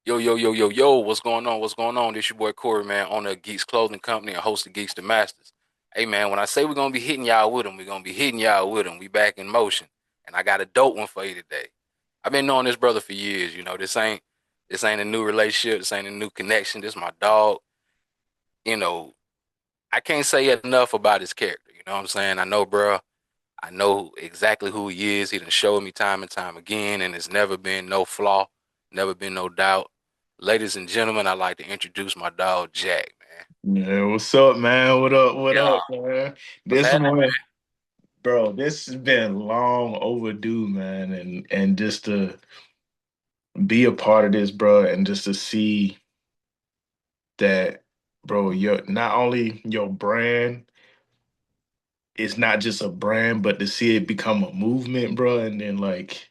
Yo, yo, yo, yo, yo, what's going on? What's going on? This your boy Corey, man, owner of Geeks Clothing Company and host of Geekster Masters. Hey, man, when I say we're going to be hitting y'all with them, we're going to be hitting y'all with them. We back in motion. And I got a dope one for you today. I've been knowing this brother for years. This ain't a new relationship. This ain't a new connection. This my dog. You know, I can't say enough about his character. You know what I'm saying? I know exactly who he is. He done showed me time and time again, and it's never been no flaw, never been no doubt. Ladies and gentlemen, I'd like to introduce my dog, Jack, man. Yeah, what's up, man? What up? What Yeah, up, man? what's This happening, one, bro, this has been long overdue, man, and just to be a part of this, bro, and just to see that, bro, your not only your brand is not just a brand, but to see it become a movement, bro, and then like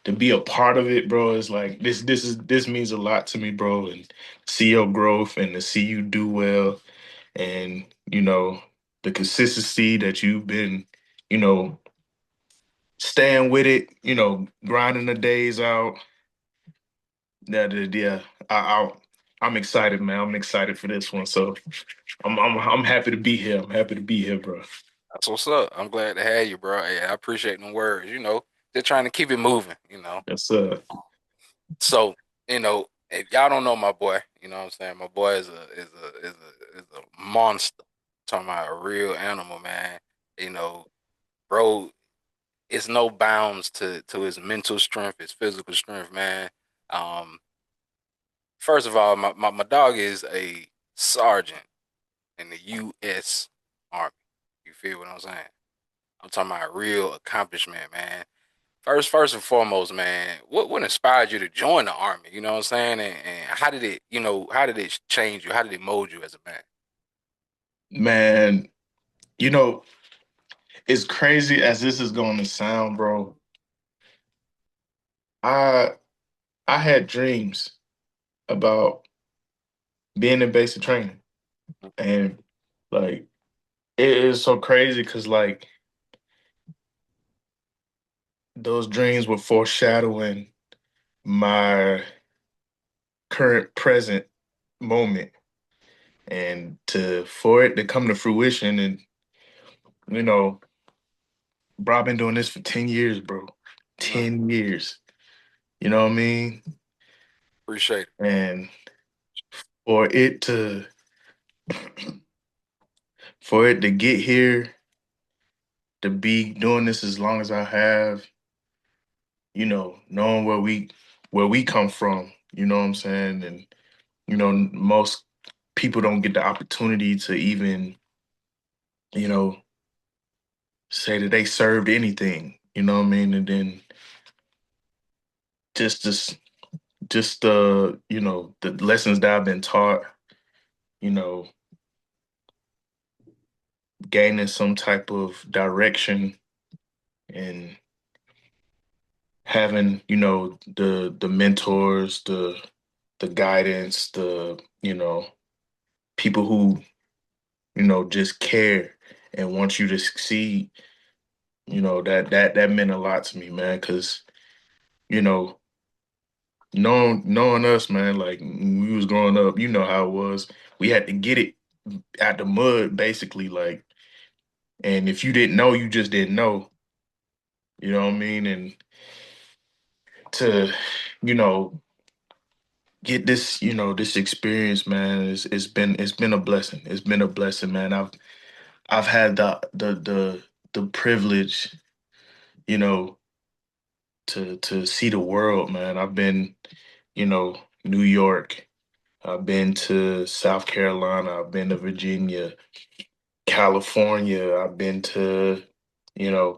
to be a part of it, bro, is like this means a lot to me, bro, and see your growth and to see you do well and the consistency that you've been you know staying with it, grinding the days out. Yeah, I'm excited, man. I'm excited for this one. So I'm happy to be here. I'm happy to be here, bro. That's what's up. I'm glad to have you, bro. Yeah, I appreciate them words. They're trying to keep it moving. That's So, if y'all don't know my boy, you know what I'm saying? My boy is a monster. Talking about a real animal, man. You know, bro, it's no bounds to his mental strength, his physical strength, man. Um, First of all, my dog is a sergeant in the U.S. Army. You feel what I'm saying? I'm talking about real accomplishment, man. First and foremost, man, what inspired you to join the army? You know what I'm saying? And how did it change you? How did it mold you as a man? man. You know, as crazy as this is going to sound, bro. I I had dreams about being in basic training, and like it is so crazy because like those dreams were foreshadowing my current present moment, and to for it to come to fruition. And you know bro, I've been doing this for 10 years, bro. Mm, 10 years, you know what I mean? appreciate it. And for it to for it to get here, to be doing this as long as I have, knowing where we come from, you know what I'm saying? And most people don't get the opportunity to even you know say that they served anything, you know what I mean? And then just the lessons that I've been taught, you know, gaining some type of direction and having, the mentors, the guidance, the, people who, just care and want you to succeed, that meant a lot to me, man, cuz you know, knowing us, man, like when we was growing up, you know how it was. We had to get it out the mud, basically, like, and if you didn't know, you just didn't know. You know what I mean? And to, you know, get this, this experience, man, it's been a blessing. It's been a blessing, man. I've had the privilege, you know, to see the world, man. I've been, New York. I've been to South Carolina. I've been to Virginia, California. I've been to,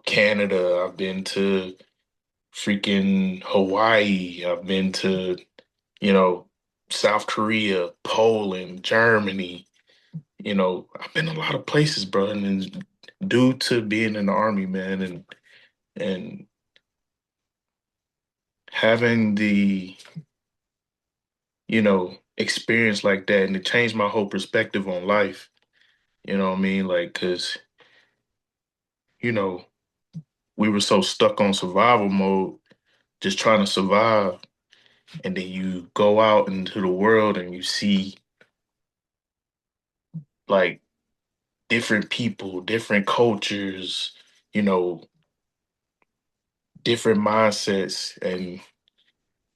Canada. I've been to freaking Hawaii. I've been to, you know, South Korea, Poland, Germany. I've been a lot of places, bro. And then due to being in the army, man, and having the, experience like that, and it changed my whole perspective on life. You know what I mean? Like, cause, you know, we were so stuck on survival mode, just trying to survive. and then you go out into the world and you see like different people, different cultures, you know, different mindsets, and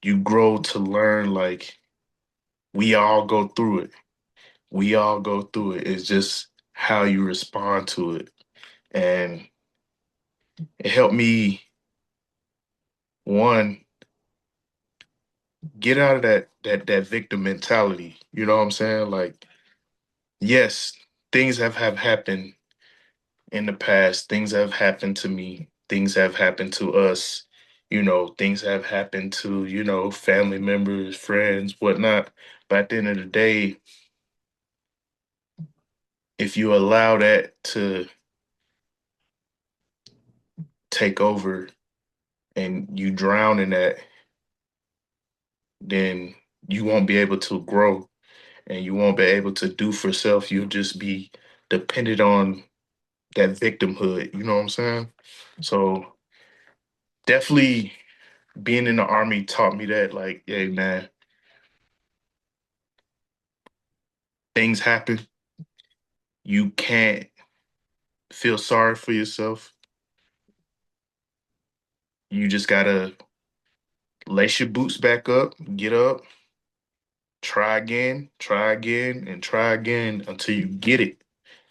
you grow to learn like we all go through it. We all go through it. It's just how you respond to it. And it helped me, one, get out of that victim mentality. You know what I'm saying? Like, yes, things have happened in the past. Things have happened to me. Things have happened to us. Things have happened to, family members, friends, whatnot. But at the end of the day, if you allow that to take over and you drown in that, then you won't be able to grow and you won't be able to do for self. You'll just be dependent on that victimhood. You know what I'm saying? So definitely being in the army taught me that, like, hey man, things happen. You can't feel sorry for yourself. You just gotta lace your boots back up, get up, try again, and try again until you get it.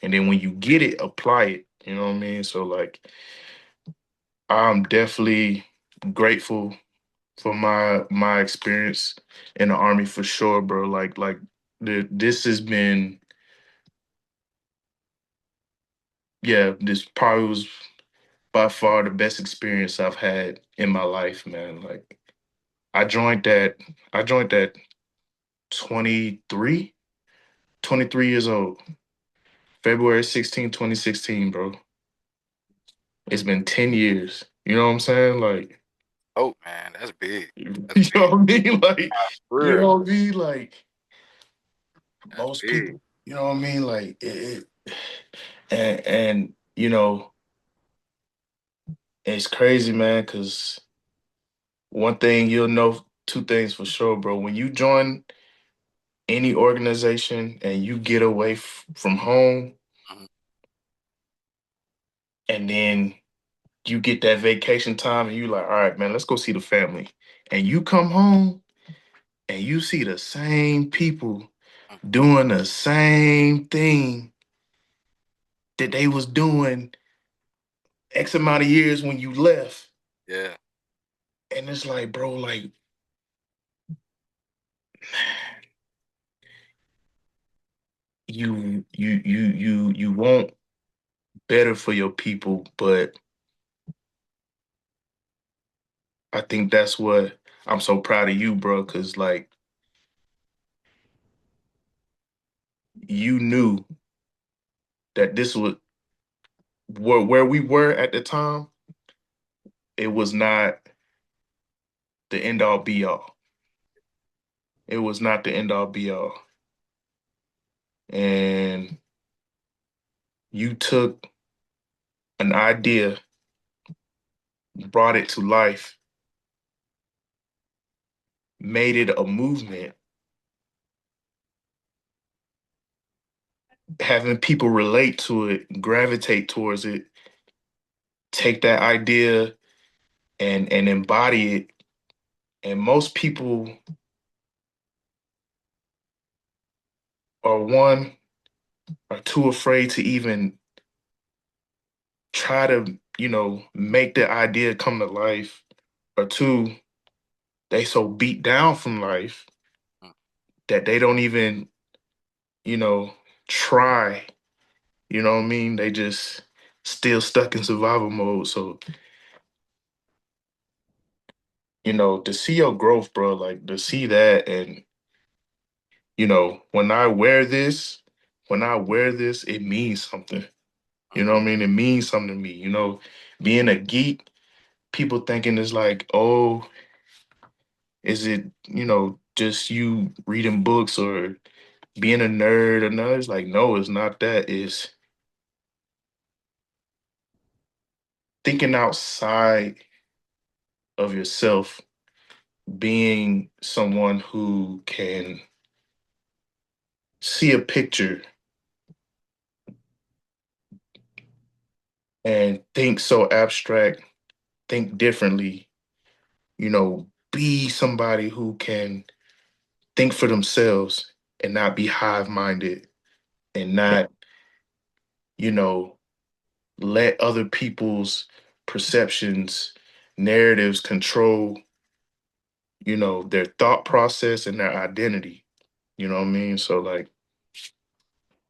And then when you get it, apply it. You know what I mean? So like I'm definitely grateful for my experience in the army for sure, bro. Like this has been, yeah, this probably was by far the best experience I've had in my life, man. Like I joined that I joined that 23, 23 years old. February 16, 2016, bro. It's been 10 years. You know what I'm saying? Like, Oh man, that's big. you That's know big. what I mean? Like, For you real. know what I mean? Like, That's most big. people, you know what I mean? Like, and it's crazy, man, because one thing you'll know, two things for sure, bro. When you join any organization and you get away from home Mhm. and then you get that vacation time and you like, all right, man, let's go see the family. And you come home and you see the same people Mhm. doing the same thing that they was doing X amount of years when you left. Yeah. And it's like, bro, like, you want better for your people, but I think that's what I'm so proud of you, bro, because like you knew that this was where we were at the time, it was not the end all be all. It was not the end all be all. And you took an idea, brought it to life, made it a movement, having people relate to it, gravitate towards it, take that idea and embody it. And most people are one are too afraid to even try to, make the idea come to life, or two, they so beat down from life Mhm. that they don't even, you know, try. You know what I mean? They just still stuck in survival mode. So, to see your growth, bro, like to see that and when I wear this, it means something. You know what I mean? It means something to me. Being a geek, people thinking it's like, oh, is it, just you reading books or being a nerd or no? It's like, no, it's not that. It's thinking outside of yourself being someone who can see a picture and think so abstract, think differently, be somebody who can think for themselves and not be hive minded and not, you know, let other people's perceptions, narratives control, their thought process and their identity. You know what I mean? So, like,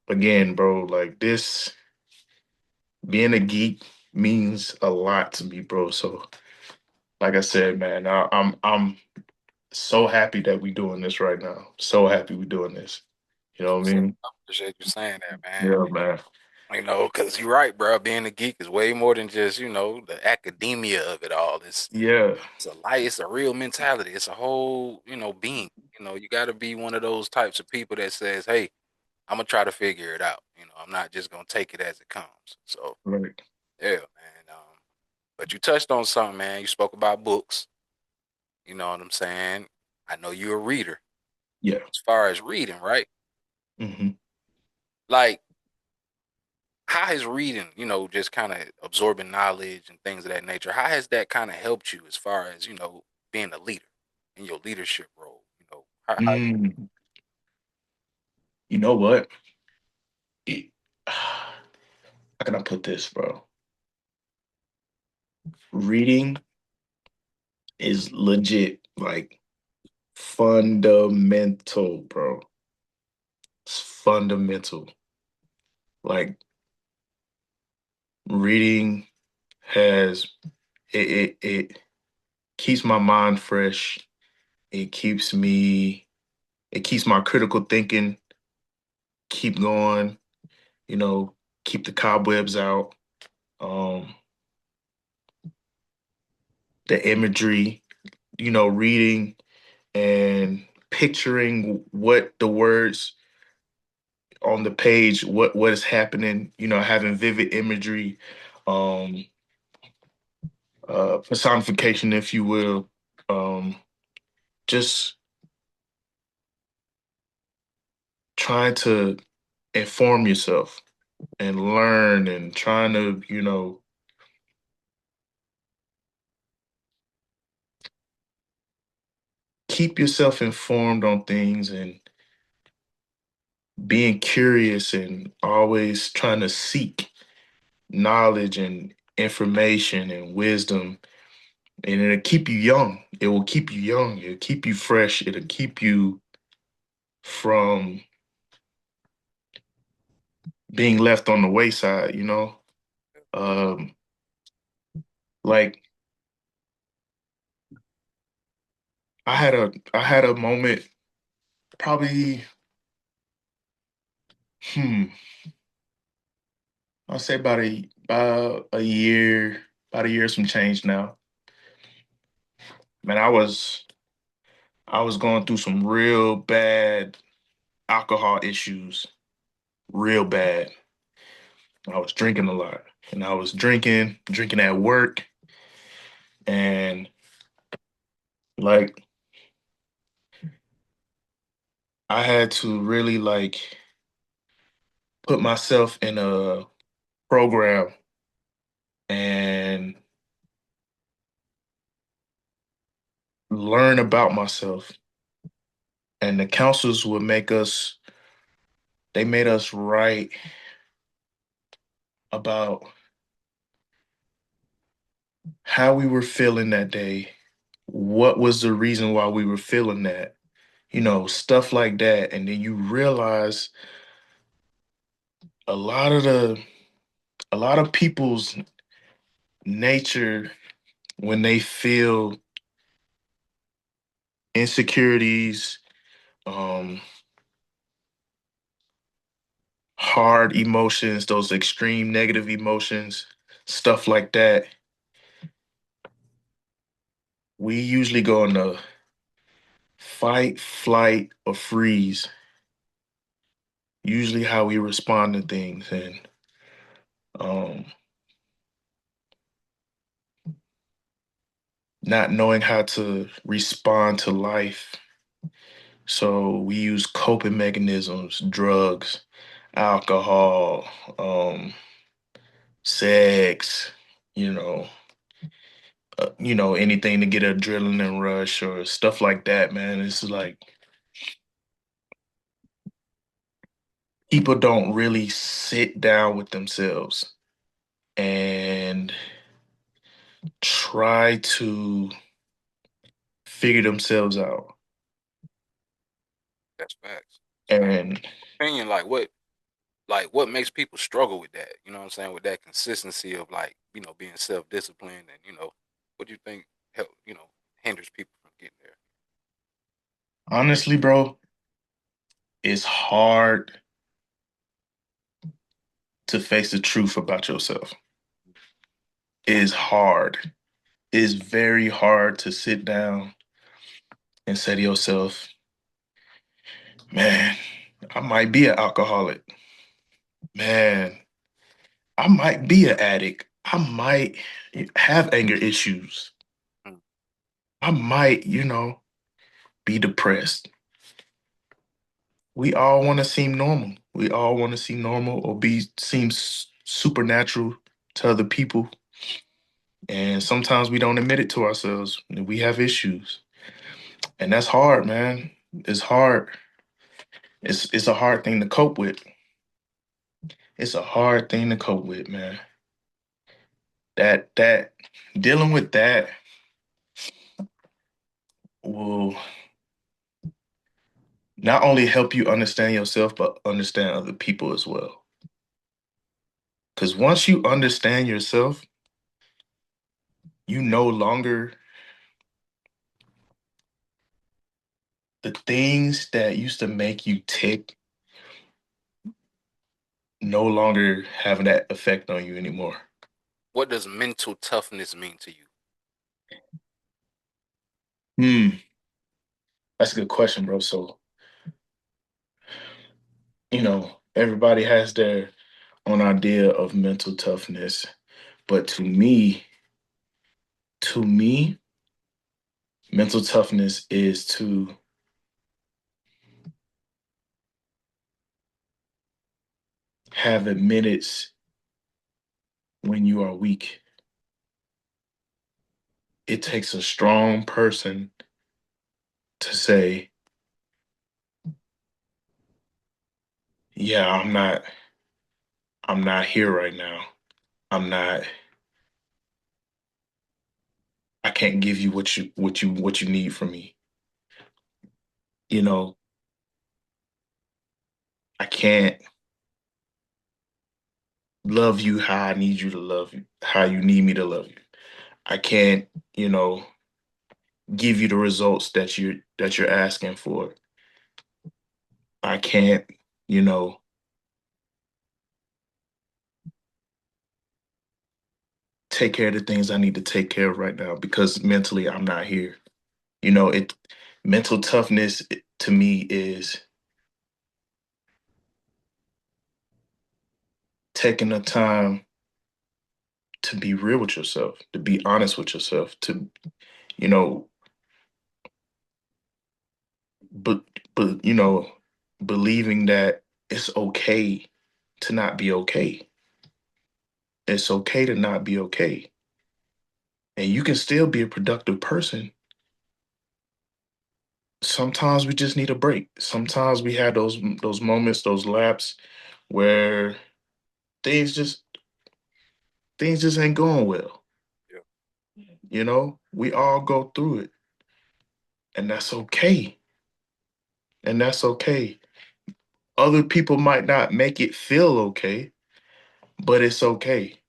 again, bro, like this, being a geek means a lot to me, bro. So, like I said, man, I'm so happy that we doing this right now. So happy we doing this. You know what I mean? I appreciate you saying that, man. Yeah, man. Because you're right, bro. Being a geek is way more than just, the academia of it all. Yeah, It's a life, it's a real mentality. It's a whole, being. You got to be one of those types of people that says, "Hey, I'm gonna try to figure it out." I'm not just gonna take it as it comes. So, right. yeah, man. But you touched on something, man. You spoke about books. You know what I'm saying? I know you're a reader. Yeah. As far as reading, right? Hmm. Like, how has reading, just kind of absorbing knowledge and things of that nature, how has that kind of helped you as far as, being a leader in your leadership role? How Mm, you know what? It, how can I put this, bro? Reading is legit, like fundamental, bro. It's fundamental. Like reading has it keeps my mind fresh. It keeps me it keeps my critical thinking keep going, you know, keep the cobwebs out. Um, the imagery, reading and picturing what the words on the page, what is happening, having vivid imagery, um, personification, if you will, um, just trying to inform yourself and learn and trying to, keep yourself informed on things and being curious and always trying to seek knowledge and information and wisdom. And it'll keep you young. It will keep you young. It'll keep you fresh. It'll keep you from being left on the wayside. Um, like I had a moment probably, hmm, I'll say about a year some change now. Man, I was going through some real bad alcohol issues, real bad. I was drinking a lot, and I was drinking at work, and like I had to really like put myself in a program and learn about myself. And the counselors they made us write about how we were feeling that day. What was the reason why we were feeling that? Stuff like that. And then you realize a lot of the a lot of people's nature when they feel insecurities, um, hard emotions, those extreme negative emotions, stuff like that, we usually go into fight, flight, or freeze. Usually how we respond to things. And um, not knowing how to respond to life. So we use coping mechanisms, drugs, alcohol, sex, you know, anything to get an adrenaline rush or stuff like that, man. It's like people don't really sit down with themselves and try to figure themselves out. That's facts. So like And opinion, like what makes people struggle with that? You know what I'm saying? With that consistency of like, being self-disciplined and, what do you think help, hinders people from getting there? honestly, bro, it's hard to face the truth about yourself. It is hard. It is very hard to sit down and say to yourself, man, I might be an alcoholic. Man, I might be an addict. I might have anger issues. Mm. I might, be depressed. We all want to seem normal. We all want to seem normal or seem supernatural to other people. And sometimes we don't admit it to ourselves. We have issues. And that's hard, man. It's hard. It's a hard thing to cope with. It's a hard thing to cope with, man. That dealing with that will not only help you understand yourself, but understand other people as well. Because once you understand yourself, you no longer, the things that used to make you tick no longer have that effect on you anymore. What does mental toughness mean to you? Hmm, that's a good question, bro. So, everybody has their own idea of mental toughness, but to me, mental toughness is to have minutes when you are weak. It takes a strong person to say, yeah, I'm not here right now. I'm not I can't give you what you need from me. You know, I can't love you how I need you to love you, how you need me to love you. I can't, you know, give you the results that you're asking for. I can't, you know, take care of the things I need to take care of right now because mentally I'm not here. It mental toughness to me is taking the time to be real with yourself, to be honest with yourself, to, you know, but believing that it's okay to not be okay. It's okay to not be okay. And you can still be a productive person. Sometimes we just need a break. Sometimes we have those moments, those laps where things just things just ain't going well. Yeah, We all go through it, and that's okay. And that's okay. Other people might not make it feel okay, but it's okay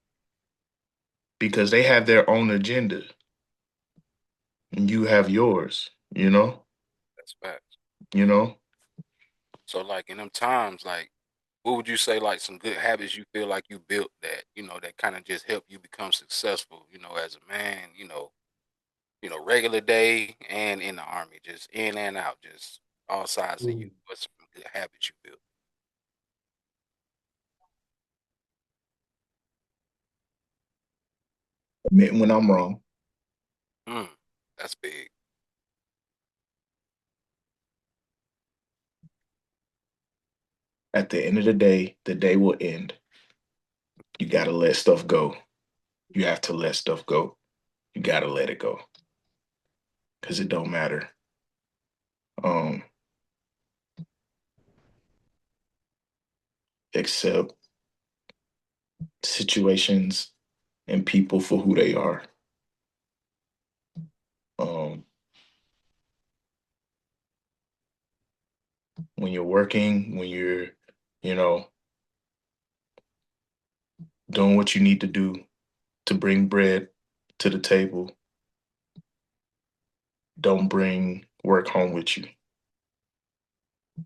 because they have their own agenda and you have yours, that's facts. you know? So like in them times, like what would you say like some good habits you feel like you built that, that kind of just help you become successful, as a man, regular day and in the army, just in and out, just all sides of you. Mm. What's some good habits you built? Admitting when I'm wrong. Mm. That's big. At the end of the day will end. You gotta let stuff go. You have to let stuff go. You gotta let it go because it don't matter. Um, accept situations and people for who they are. Um, when you're working, when you're, you know, doing what you need to do to bring bread to the table, don't bring work home with you.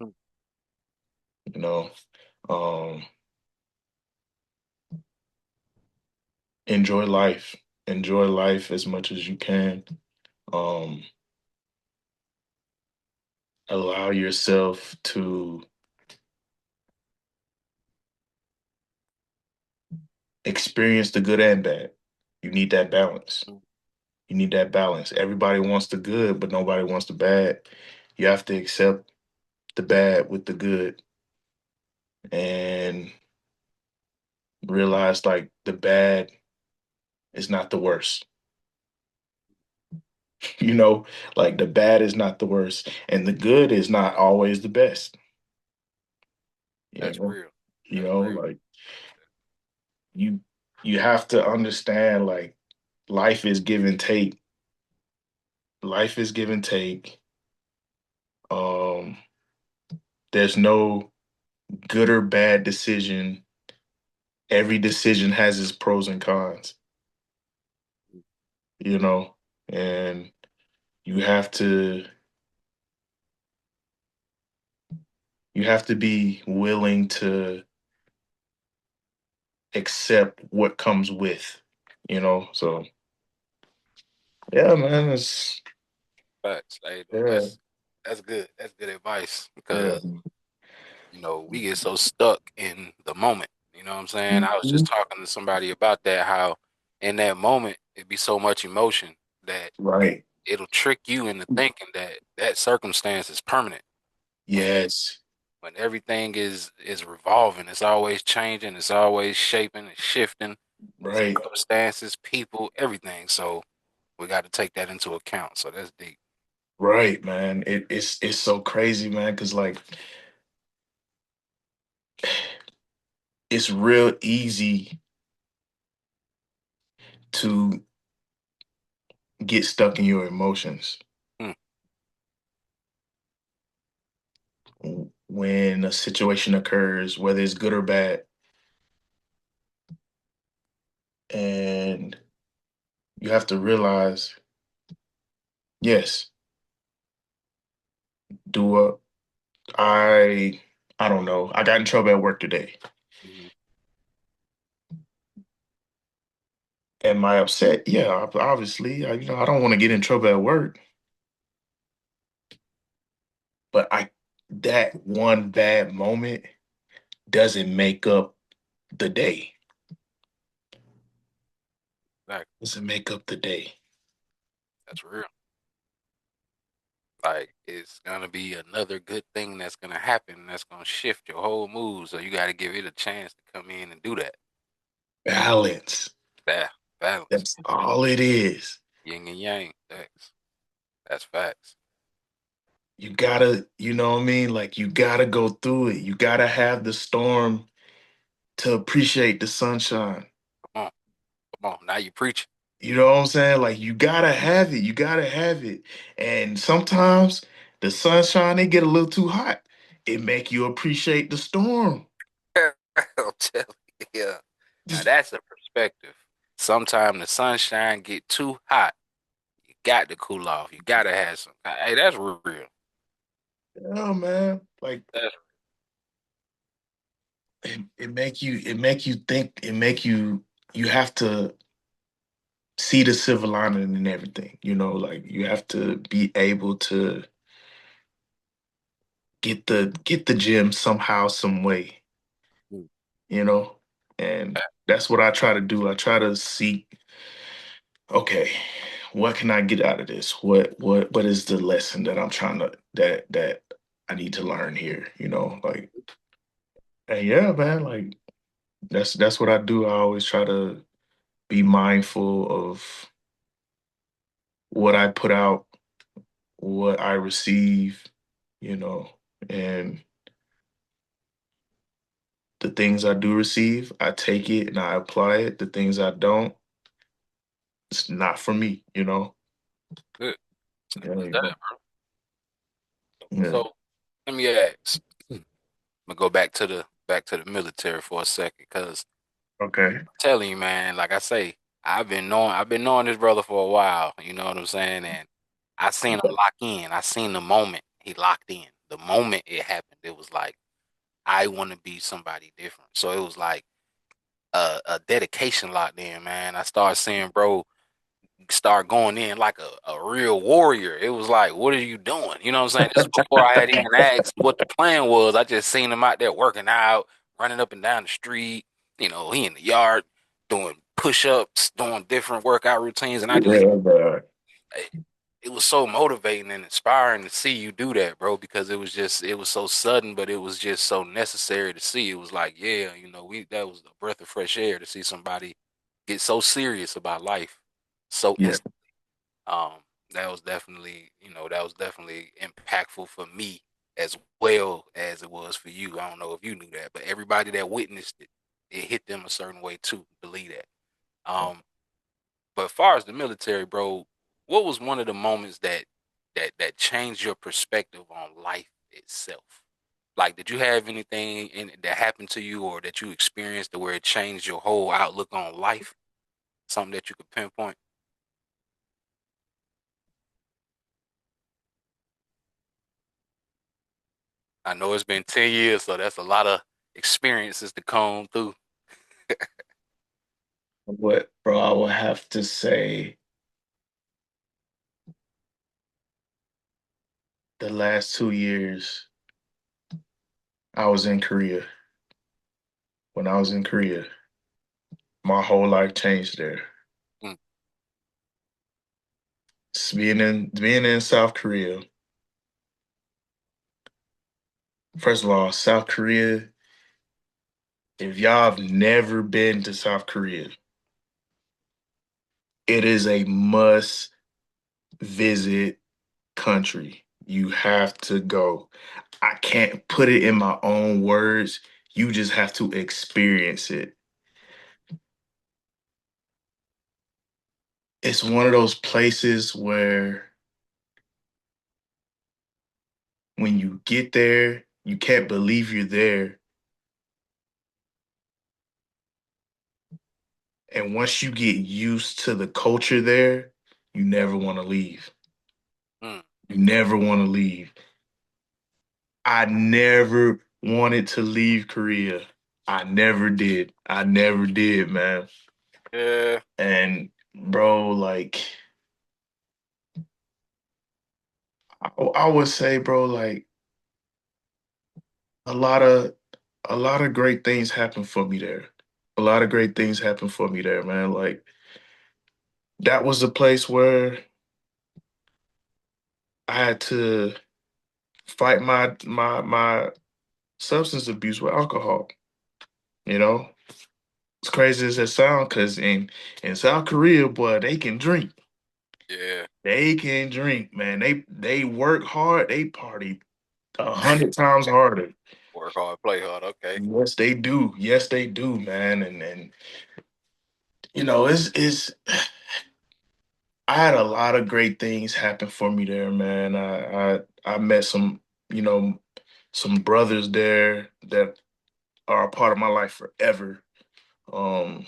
Mm. You know, um, enjoy life. Enjoy life as much as you can. Um, allow yourself to experience the good and bad. You need that balance. Mm. You need that balance. Everybody wants the good, but nobody wants the bad. You have to accept the bad with the good and realize like the bad is not the worst. You know, like the bad is not the worst and the good is not always the best. You That's know, real. you That's know, real. like you you have to understand like life is give and take. Life is give and take. Um, there's no good or bad decision. Every decision has its pros and cons, you know, and you have to you have to be willing to accept what comes with, you know. So yeah, man, it's Facts. Hey, though, yeah, that's good. That's good advice yeah. because we get so stuck in the moment. You know what I'm saying? I was just Mhm. talking to somebody about that, how in that moment it'd be so much emotion that Right. it'll trick you into thinking that that circumstance is permanent. When Yes. when everything is revolving, it's always changing, it's always shaping, it's shifting, Right. circumstances, people, everything. So we got to take that into account. So that's deep. Right, man. It's so crazy, man, because like it's real easy to get stuck in your emotions Hmm. when a situation occurs, whether it's good or bad, and you have to realize, yes, do a I don't know. I got in trouble at work today. Mhm. Am I upset? Yeah, obviously. I don't want to get in trouble at work, but I that one bad moment doesn't make up the day. Exactly. Doesn't make up the day. That's real. Like it's gonna be another good thing that's gonna happen that's gonna shift your whole mood. So you got to give it a chance to come in and do that. Balance. Yeah, balance, That's all it is. yin and yang. That's facts. You gotta, you know what I mean? Like you gotta go through it. You gotta have the storm to appreciate the sunshine. Come on, come on. Now you preach. You know what I'm saying? Like you gotta have it. You gotta have it. And sometimes the sunshine, it get a little too hot. It make you appreciate the storm. I'll tell you. Yeah. Now that's a perspective. Sometimes the sunshine get too hot. You got to cool off. You got to have some. Hey, that's real. Yeah, man. Like That's it make you think, it make you you have to see the silver lining in everything. You know, like you have to be able to get the gym somehow, some way, real. you know? And that's what I try to do. I try to seek, okay, what can I get out of this? What is the lesson that I'm trying to that I need to learn here? Like, and yeah, man, like that's what I do. I always try to be mindful of what I put out, what I receive, you know, and the things I do receive, I take it and I apply it. The things I don't, it's not for me. Good. Simple as Yeah, that. yeah. So let me ask. I'm gonna go back to the military for a second, because Okay. telling you, man, like I say, I've been knowing this brother for a while, you know what I'm saying? And I seen him lock in. I seen the moment he locked in. The moment it happened, it was like, I want to be somebody different. So it was like a dedication locked in, man. I started seeing bro start going in like a real warrior. It was like, what are you doing? You know what I'm saying? This is before I had even asked what the plan was. I just seen him out there working out, running up and down the street. He in the yard doing push-ups, doing different workout routines, and I just Yeah, bro. it, it was so motivating and inspiring to see you do that, bro, because it was so sudden, but it was just so necessary to see. It was like, yeah, we that was a breath of fresh air to see somebody get so serious about life so Yeah. um, that was definitely impactful for me as well as it was for you. I don't know if you knew that, but everybody that witnessed it, it hit them a certain way too. Believe that. But as far as the military, bro, what was one of the moments that changed your perspective on life itself? Like, did you have anything that happened to you or that you experienced where it changed your whole outlook on life? Something that you could pinpoint? I know it's been 10 years, so that's a lot of experiences to comb through. What, bro, I will have to say the last 2 years I was in Korea. When I was in Korea, my whole life changed there. Mm, Being in South Korea, first of all, South Korea, if y'all have never been to South Korea, it is a must visit country. You have to go. I can't put it in my own words. You just have to experience it. It's one of those places where when you get there, you can't believe you're there. And once you get used to the culture there, you never want to leave. mm. You never want to leave. I never wanted to leave Korea. I never did. I never did, man. Yeah. And bro, like I would say, bro, like a lot of a lot of great things happen for me there. A lot of great things happen for me there, man. Like that was a place where I had to fight my substance abuse with alcohol. You know, as crazy as it sounds, because in South Korea, boy, they can drink. Yeah. They can drink, man. They work hard. They party 100 times harder. Work hard, play hard. Okay. Yes, they do. Yes, they do, man. And it's I had a lot of great things happen for me there, man. I met you know, some brothers there that are a part of my life forever. Um,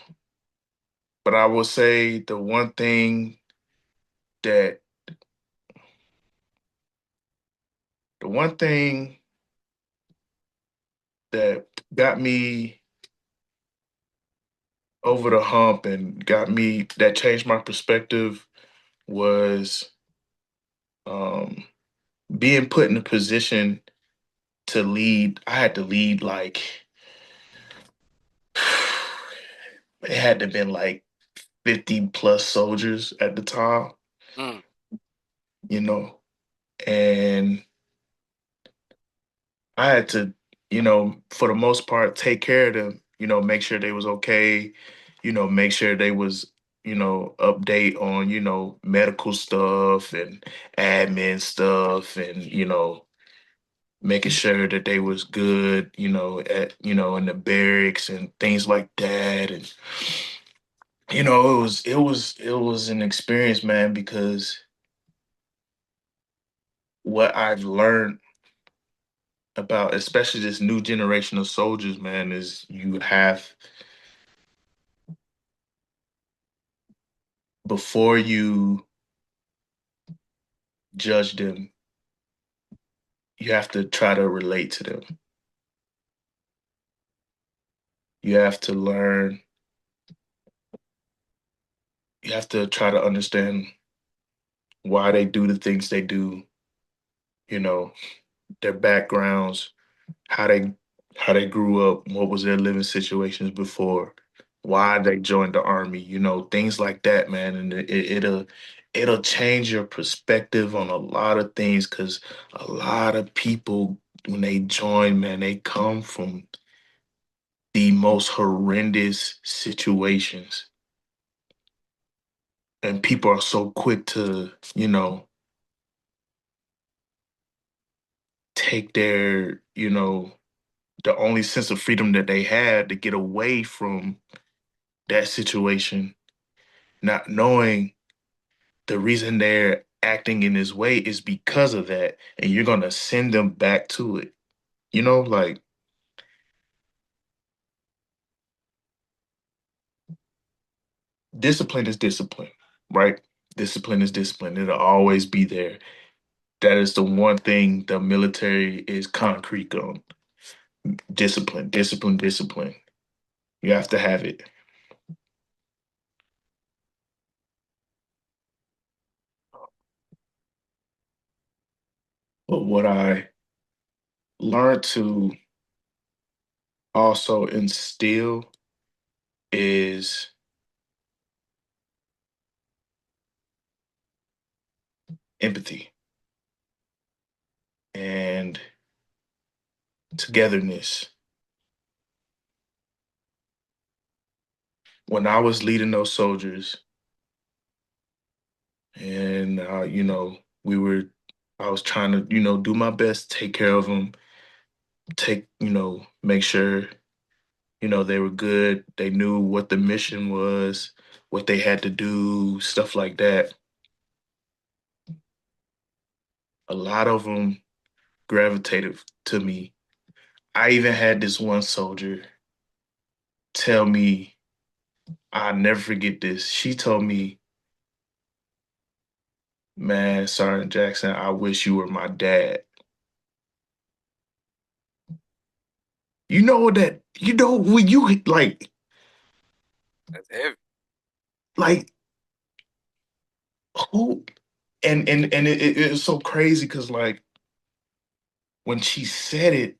but I will say that the one thing that got me over the hump and that changed my perspective was um being put in a position to lead. I had to lead like it had to have been like 50 plus soldiers at the time. Mm, you know, and I had to, for the most part, take care of them, make sure they was okay, make sure they was, update on, medical stuff and admin stuff and, making sure that they was good, in the barracks and things like that. And, it was an experience, man, because what I've learned about especially this new generation of soldiers, man, is you have before you judge them, you have to try to relate to them. You have to learn, you have to try to understand why they do the things they do, you know, their backgrounds, how they how they grew up, what was their living situations before, mm. why they joined the army, things like that, man. And it'll change your perspective on a lot of things because a lot of people when they join, man, they come from the most horrendous situations. And people are so quick to, take their, the only sense of freedom that they had to get away from that situation, not knowing the reason they're acting in this way is because of that. And you're going to send them back to it. Like discipline is discipline, right? Discipline is discipline. It'll always be there. That is the one thing the military is concrete on. Discipline, discipline, discipline. You have to have it. But what I learned to also instill is empathy and togetherness. When I was leading those soldiers, and we were, I was trying to, do my best, take care of them, make sure, they were good. They knew what the mission was, what they had to do, stuff like that. A lot of them gravitated to me. I even had this one soldier tell me, I'll never forget this. She told me, man, Sergeant Jackson, I wish you were my dad. When you That's heavy. like who, and it was so crazy because like when she said it,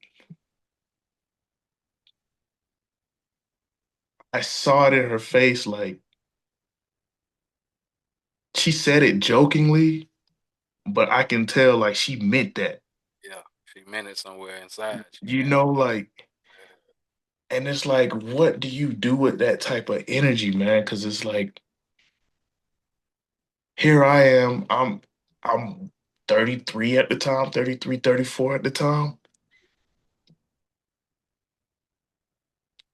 I saw it in her face. Like she said it jokingly, but I can tell like she meant that. Yeah, she meant it somewhere inside. She Like, and it's like, what do you do with that type of energy, man? Because it's like, here I am, I'm 33 at the time, 33, 34 at the time,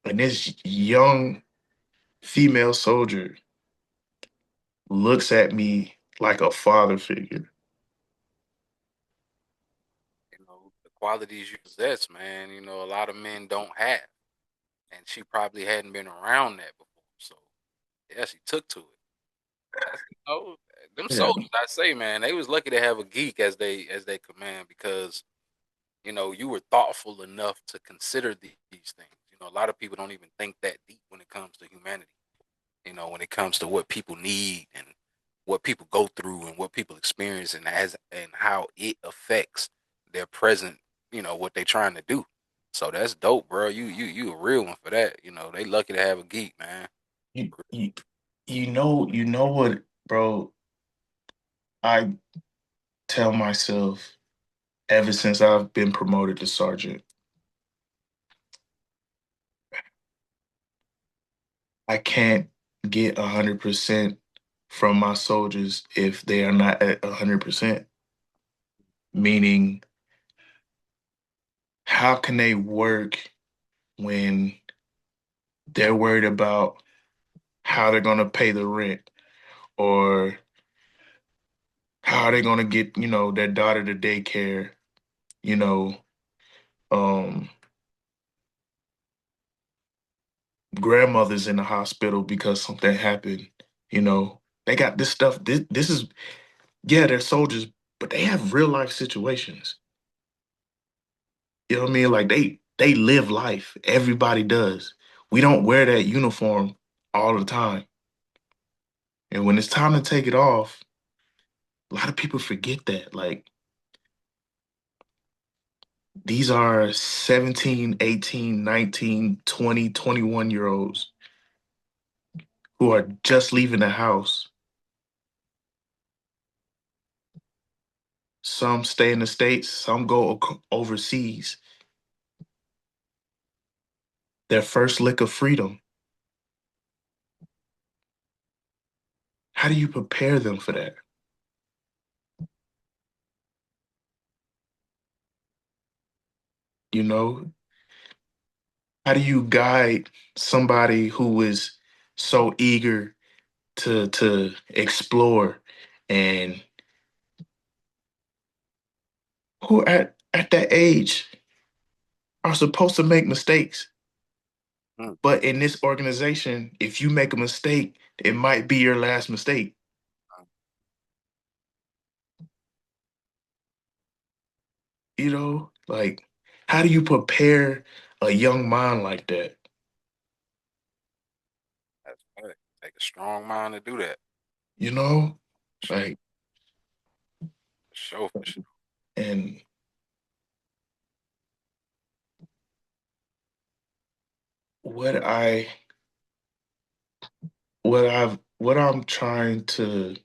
and this young female soldier looks at me like a father figure. the qualities you possess, man. A lot of men don't have, and she probably hadn't been around that before. So yeah, she took to it. That's them Yeah. soldiers. I say, man, they was lucky to have a geek as they command because you were thoughtful enough to consider these things. A lot of people don't even think that deep when it comes to humanity. When it comes to what people need and what people go through and what people experience and how it affects their present, what they're trying to do. So that's dope, bro. You a real one for that. They lucky to have a geek, man. You, you, you know what, bro? I tell myself ever since I've been promoted to sergeant, I can't get 100% from my soldiers if they are not at 100%. Meaning, how can they work when they're worried about how they're going to pay the rent or how are they going to get, their daughter to daycare, you know, um, grandmother's in the hospital because something happened, they got this stuff. This is, yeah, they're soldiers, but they have real life situations. You know what I mean? Like they live life. Everybody does. We don't wear that uniform all the time. And when it's time to take it off, a lot of people forget that. Like these are 17, 18, 19, 20, 21 year olds who are just leaving the house. Some stay in the States, some go overseas. Their first lick of freedom. How do you prepare them for that? You know, how do you guide somebody who is so eager to explore and who at that age are supposed to make mistakes? Mm. But in this organization, if you make a mistake, it might be your last mistake. Like how do you prepare a young mind like that? That's right. Take a strong mind to do that. You know, Sure, like sure, for sure. and what I what I'm trying to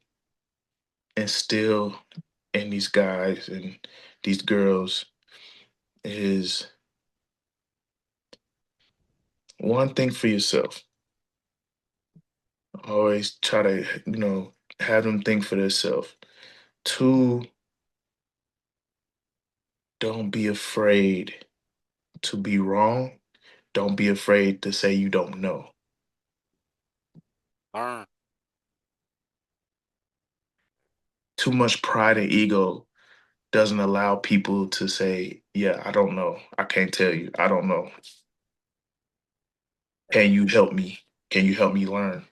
instill in these guys and these girls is one thing for yourself. Always try to, have them think for themselves. Two, don't be afraid to be wrong. Don't be afraid to say you don't know. Learn. Too much pride and ego doesn't allow people to say, yeah, I don't know. I can't tell you. I don't know. Can you help me? Can you help me learn?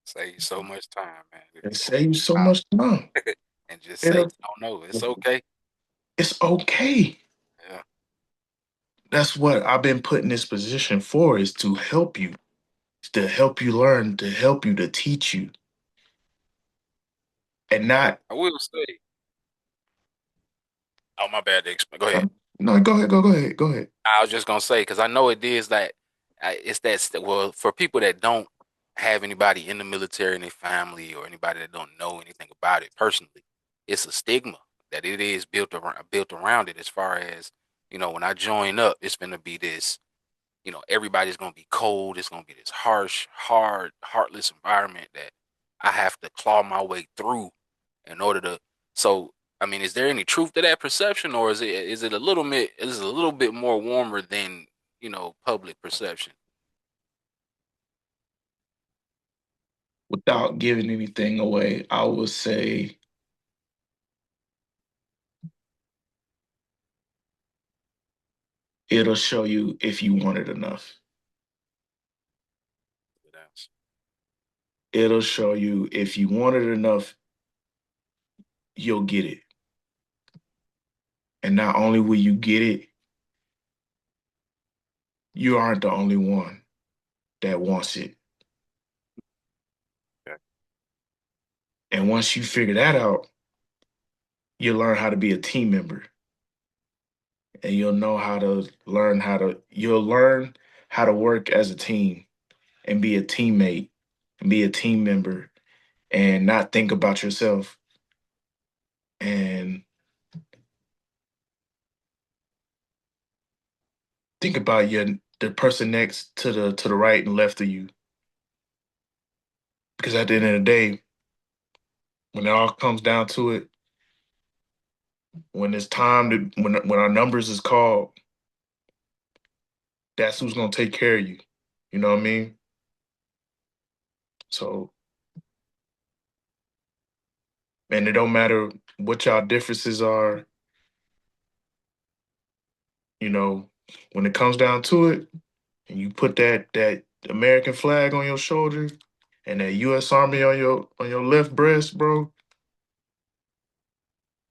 Save you so much time, man. It Go saves so out much time. and just say, It'll, "Don't know. It's okay." it's okay. Yeah. That's what I've been put in this position for is to help you learn, to help you, to teach you, and not. I will say. Oh, my bad. Go uh, ahead. No, go ahead, go ahead, go ahead. I was just gonna say because I know it is that it's well for people that don't have anybody in the military in their family or anybody that don't know anything about it personally, it's a stigma that it is built around it. As far as when I join up, it's gonna be this. Everybody's gonna be cold. It's gonna be this harsh, hard, heartless environment that I have to claw my way through in order to. So, I mean, is there any truth to that perception, or is it a little bit more warmer than public perception? Without giving anything away, I would say it'll show you if you want it enough. That's It'll show you if you want it enough, you'll get it. And not only will you get it, you aren't the only one that wants it. okay. And once you figure that out, you'll learn how to be a team member. And you'll learn how to work as a team and be a teammate and be a team member and not think about yourself and think about the person next to the right and left of you. Because at the end of the day, when it all comes down to it, when it's time to when our numbers is called, that's who's gonna take care of you. You know what I mean? So, and it don't matter what y'all differences are, you know, when it comes down to it, and you put that American flag on your shoulder and that US Army on your left breast, bro,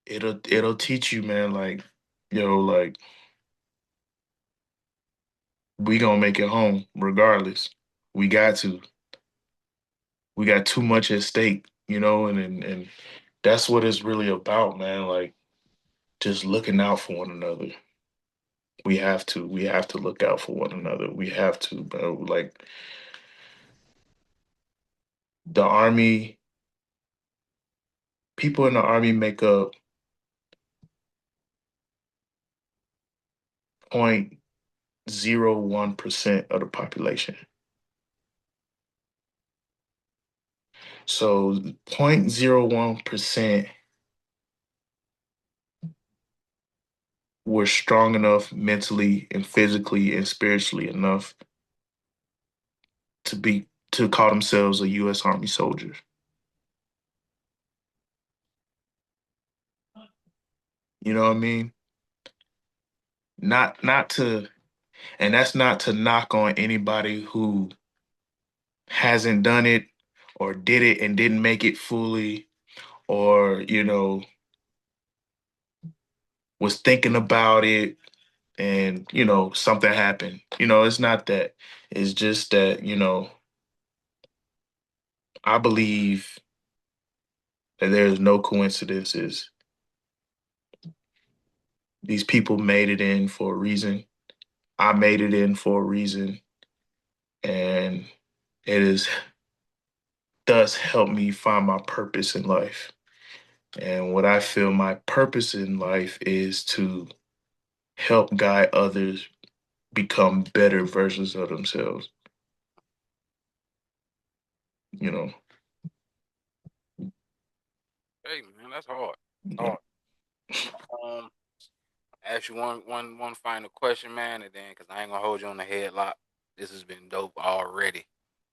it'll teach you, man, like, like we gonna make it home regardless. We got to. We got too much at stake, and that's what it's really about, man. Like just looking out for one another. We have to. We have to look out for one another. We have to, bro. Like the army, people in the army make up 0.01% of the population. So 0.01% were strong enough mentally and physically and spiritually enough to call themselves a U.S. Army soldier. You know what I mean? Not to, and that's not to knock on anybody who hasn't done it or did it and didn't make it fully, or was thinking about it and something happened. It's not that. It's just that I believe that there's no coincidences. These people made it in for a reason. I made it in for a reason, and it has thus helped me find my purpose in life. And what I feel my purpose in life is to help guide others become better versions of themselves. You know, Hey man, that's hard. yeah. Hard. Um, ask you one final question, man, and then because I ain't gonna hold you on the headlock. This has been dope already.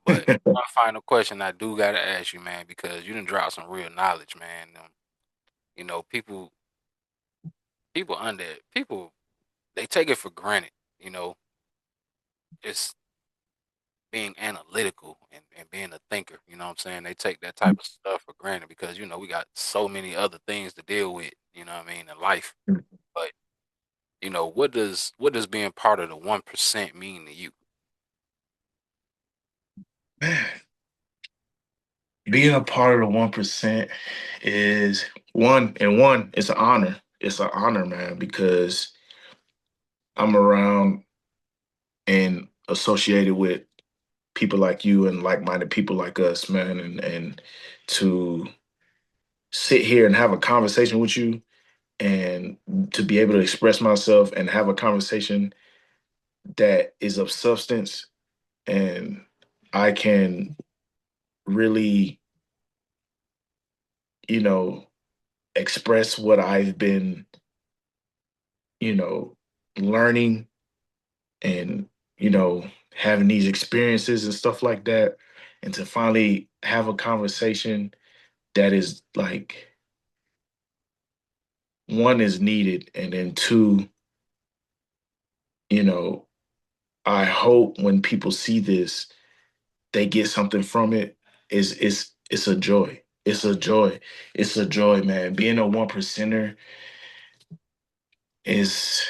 But one final question I do gotta ask you, man, because you done dropped some real knowledge, man. People people they take it for granted, you know, just being analytical and being a thinker, you know what I'm saying? They take that type of stuff for granted because, we got so many other things to deal with, you know what I mean, in life. But, what does being part of the 1% mean to you? Man, being a part of the 1% is one. It's an honor. It's an honor, man, because I'm around and associated with people like you and like-minded people like us, man, and to sit here and have a conversation with you and to be able to express myself and have a conversation that is of substance and I can really, you know, express what I've been, you know, learning and, having these experiences and stuff like that. And to finally have a conversation that is like, one is needed. And then two, you know, I hope when people see this, they get something from it. It's a joy. It's a joy. It's a joy, man. Being a 1%er is,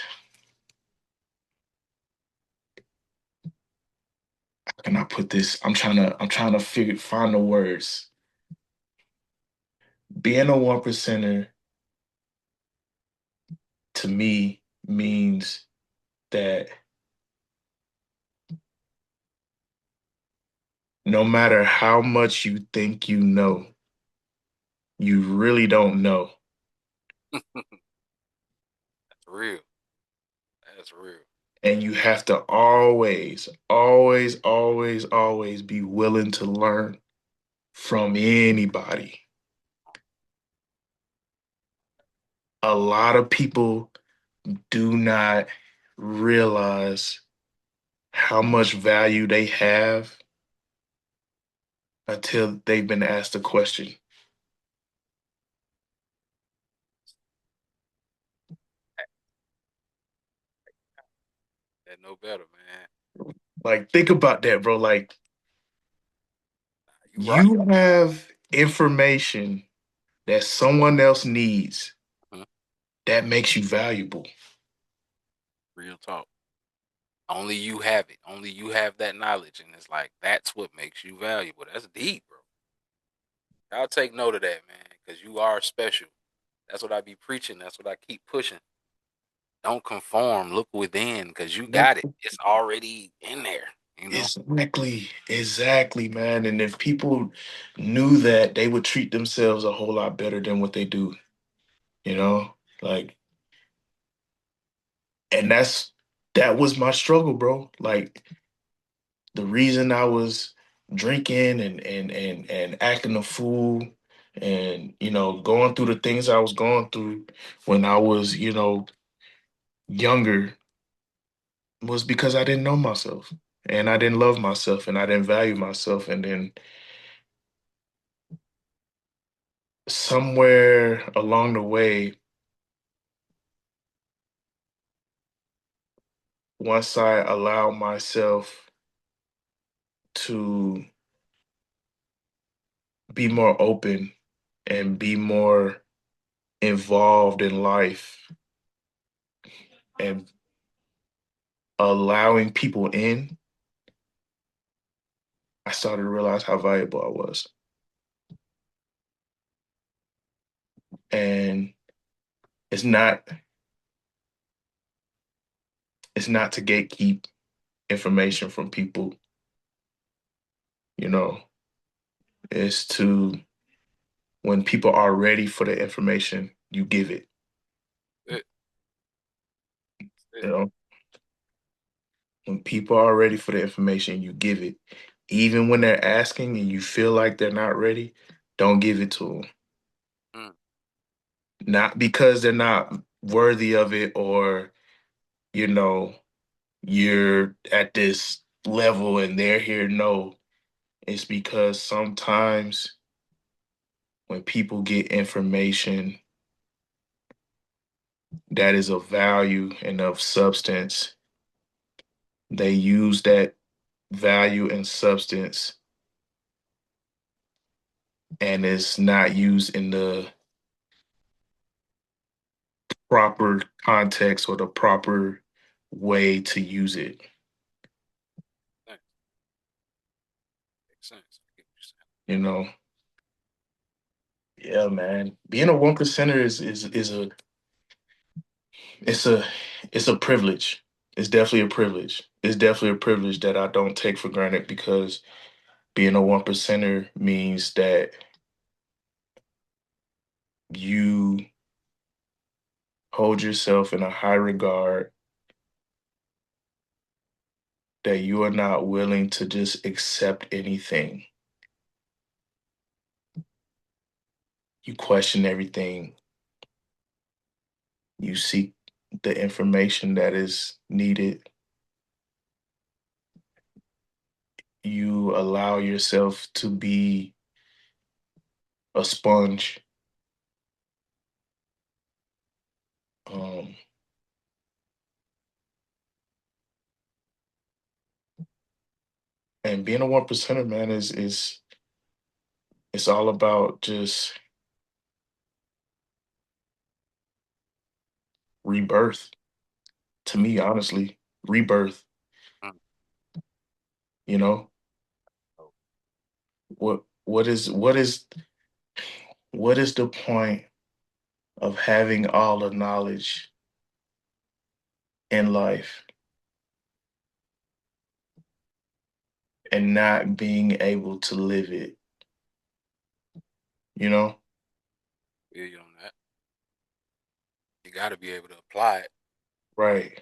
how can I put this? I'm trying to find the words. Being a 1%er to me means that no matter how much you think you know, you really don't know. That's real. That's real. And you have to always, always, always, always be willing to learn from anybody. A lot of people do not realize how much value they have until they've been asked a question. That no better, man. Like, think about that, bro. Like, You right. you have information that someone else needs Mhm. that makes you valuable. Real talk. Only you have it. Only you have that knowledge, and it's like that's what makes you valuable. That's deep, bro. I'll take note of that, man, because you are special. That's what I be preaching. That's what I keep pushing. Don't conform. Look within, because you got it. It's already in there. You know. Exactly, exactly, man. And if people knew that, they would treat themselves a whole lot better than what they do, you know? Like, and that was my struggle, bro. Like, the reason I was drinking and acting a fool and, going through the things I was going through when I was, younger was because I didn't know myself and I didn't love myself and I didn't value myself. And then somewhere along the way, once I allowed myself to be more open and be more involved in life and allowing people in, I started to realize how valuable I was. And it's not it's not to gatekeep information from people, you know. It's to when people are ready for the information, you give it. It, You it, know, when people are ready for the information, you give it. Even when they're asking and you feel like they're not ready, don't give it to them. mm, Not because they're not worthy of it or, you know, you're at this level and they're here. No, it's because sometimes when people get information that is of value and of substance, they use that value and substance and it's not used in the proper context or the proper way to use it. thanks. Makes sense. I get what you're You know, yeah, man. Being a 1%er is it's a it's a privilege. It's definitely a privilege. It's definitely a privilege that I don't take for granted because being a 1%er means that you hold yourself in a high regard, that you are not willing to just accept anything. You question everything. You seek the information that is needed. You allow yourself to be a sponge. Um, and being a 1%er, man, is it's all about just rebirth. To saying. me, honestly, rebirth. Mm, mm. You know Oh, what is the point of having all the knowledge in life and not being able to live it, you know? Feel you on that. You got to be able to apply it. Right,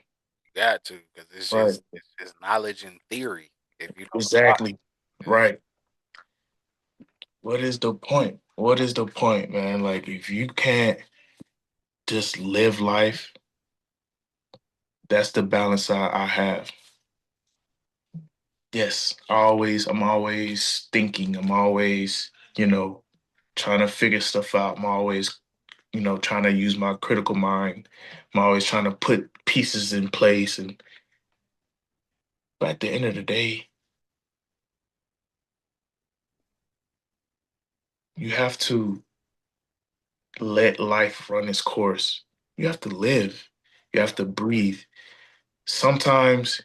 You got to, because right. it's just knowledge and theory. If you don't apply Exactly. it, Right. What is the point? What is the point, man? Like, if you can't just live life, that's the balance I have. Yes, I'm always thinking. I'm always, trying to figure stuff out. I'm always, trying to use my critical mind. I'm always trying to put pieces in place. But at the end of the day, you have to let life run its course. You have to live. You have to breathe. Sometimes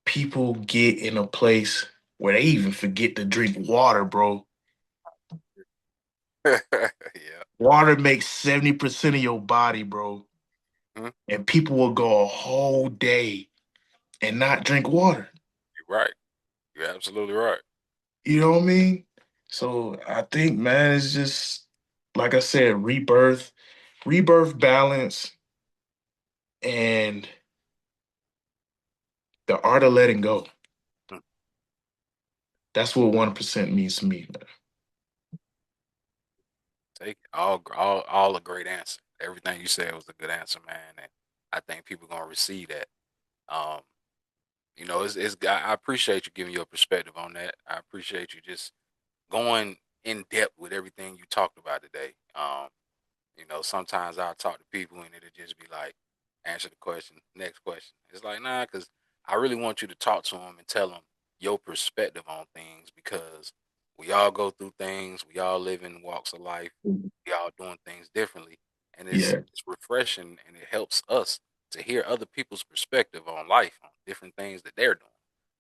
people get in a place where they even forget to drink water, bro. yeah. Water makes 70% of your body, bro. Mhm. And people will go a whole day and not drink water. You're right. You're absolutely right. You know what I mean? So I think, man, it's just like I said, rebirth balance, and the art of letting go. Mm. That's what 1% means to me, man. Take it. All a great answer. Everything you said was a good answer, man. And I think people gonna receive that. Um, I appreciate you giving your perspective on that. I appreciate you just going in depth with everything you talked about today. Sometimes I'll talk to people and it'll just be like, answer the question, next question. It's like, nah, because I really want you to talk to them and tell them your perspective on things because we all go through things, we all live in walks of life, we all doing things differently. And it's Yeah, it's refreshing and it helps us to hear other people's perspective on life, on different things that they're doing.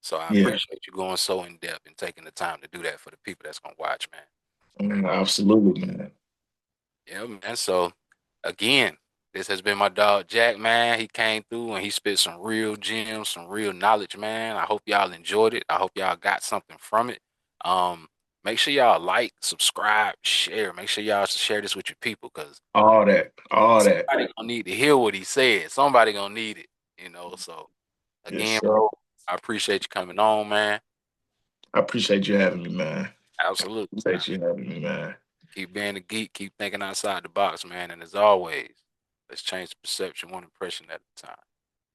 So I yeah, appreciate you going so in depth and taking the time to do that for the people that's gonna watch, man. absolutely, man. Yeah, man. So again, this has been my dog Jack, man. He came through and he spit some real gems, some real knowledge, man. I hope y'all enjoyed it. I hope y'all got something from it. Um, Make sure y'all like, subscribe, share. Make sure y'all share this with your people because All that, all that. somebody gonna need to hear what he said. Somebody gonna need it. So Yes, again, sir. bro, I appreciate you coming on, man. I appreciate you having me, man. Absolutely. Appreciate you having me, man. Keep being a geek, keep thinking outside the box, man. And as always, let's change the perception one impression at a time.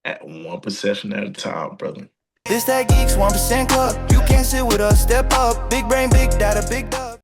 At one perception at a time, brother. This that Geeks 1% Club. You can't sit with us, step up. Big brain, big data, big dog.